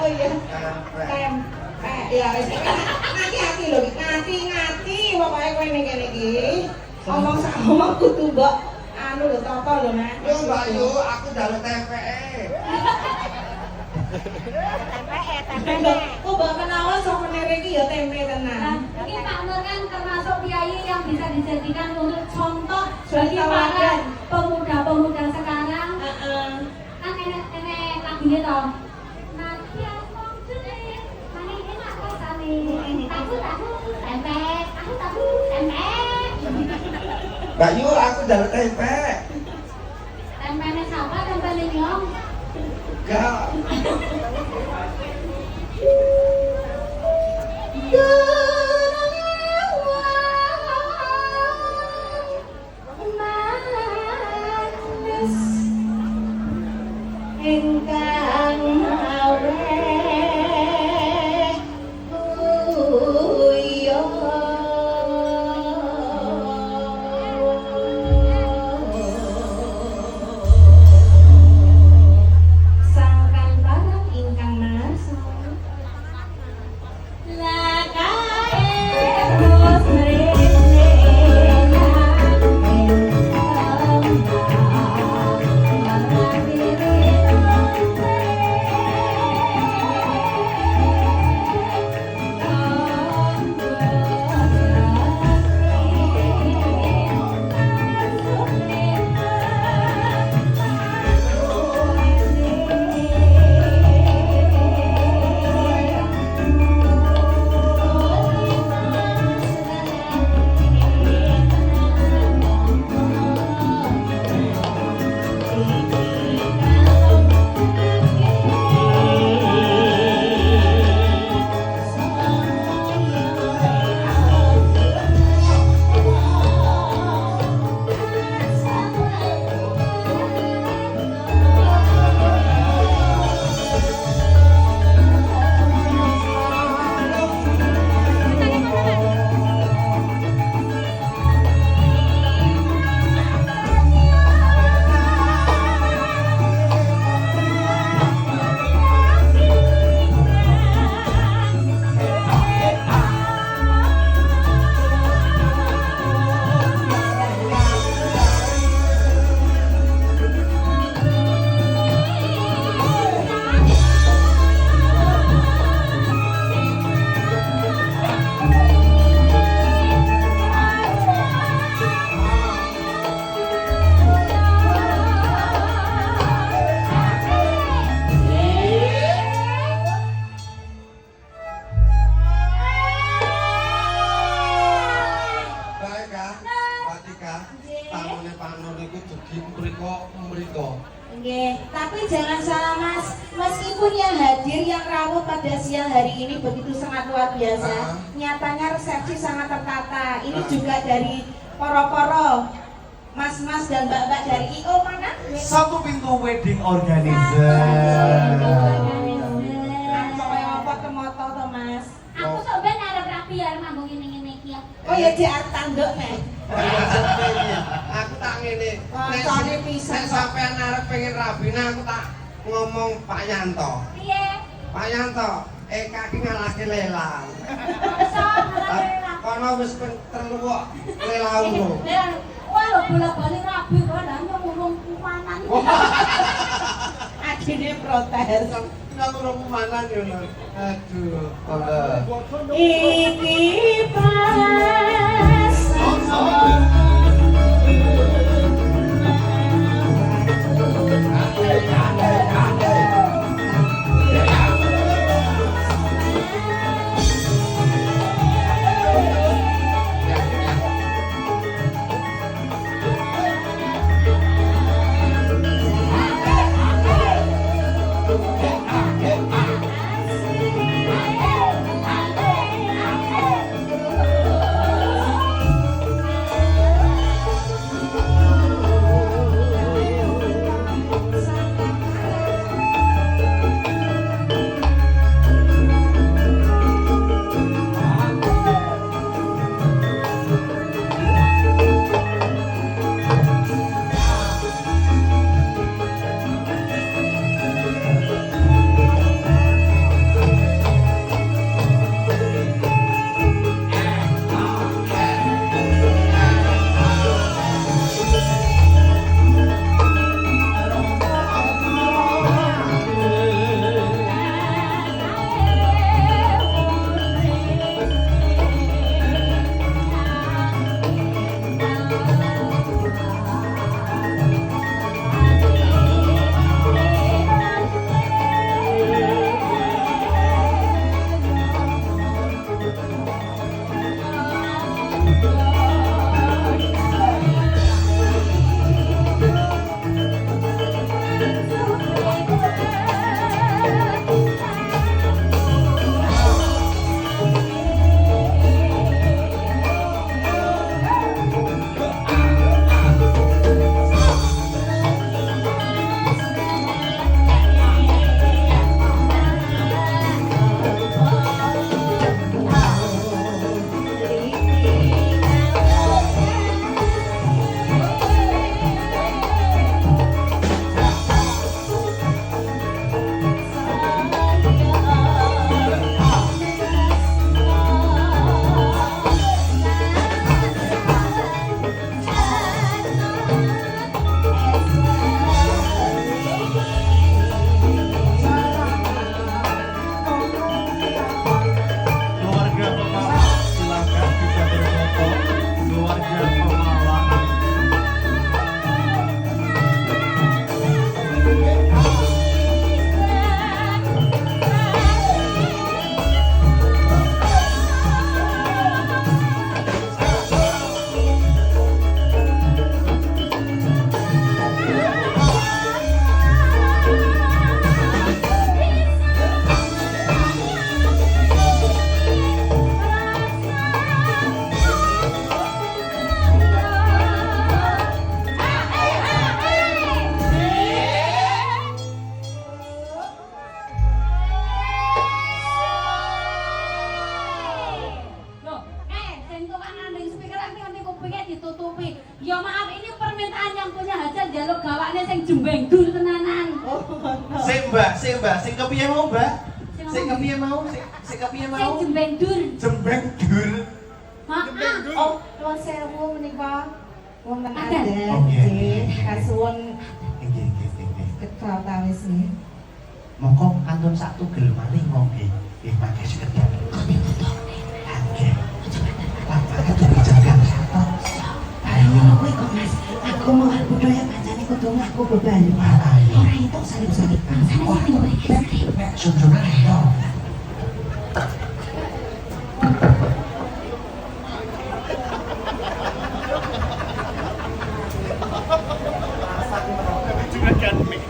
Oh iya. Tempe. Ya wis. Ngati-ngati lho, ngati-ngati pokoke kowe ning kene iki. Omong sak omong kudu mbok anu lho tata lho, Mas. Yo Mbak Yu, aku njaluk tempe. Tempe. Kok mbok menawa souvenir iki ya tempe tenan. Ini Pak Nur kan termasuk kiai yang bisa dijadikan untuk contoh bagi Contoh para teladan. pemuda-pemuda sekarang. Heeh. Kan enek lagunya toh. Nanti aku jelek, mana enak rasane. Tahu tempe, tahu tempe. Mbak Yu, aku njaluk tempe. Tempenya siapa? Tempe nyong. Enggak. Ingkang aweh kuyo sangkan barang ingkang nasa Nggih, tapi jangan salah Mas. Meskipun yang hadir yang rawuh pada siang hari ini begitu sangat luar biasa, nyatanya resepsi sangat tertata. Ini juga dari poro-poro mas-mas dan mbak-mbak dari IO mana? Satu pintu wedding organizer. Kaya apa kemoto to Mas? Aku sampean arep rapi arep nganggo ngene-ngene iki ya. Oh ya di arep tanduk nek. Aku tak ngene. Wancane pisan. Nek sampean arep pengen rabina aku tak ngomong Pak Yanto. Piye? Pak Yanto, kaki ngalahke lelang. Masa ora Kono wis telu kok lelangmu. Wah, lho bola-bali rabi kok ndak ngomong kumanan. Adine protes. Aku ora kumanan yo. Aduh, Iki pas jembeng dur tenanan. Oh, Sing Mbak, sing kepiye mau Mbak? Sing kepiye mau? Sing kepiye Sing mau? jembeng dur. Jembeng dur. Maaf. oh, nuwun sewu menika wonten Ada. adat Oh, iya, iya, nggih, iya. kasuwun Nggih, nggih. ketawis nggih. Monggo kantun sak tugel malih nggih. Nggih, mangke sekedhap. Nggih. Bapak itu bicara satu. Ayo kowe kok Mas, aku mau budaya pancane kudu ngaku beban. Ayo. Ora itu salib-salib. Nek sunjunan ayo. Nanti juragan nih.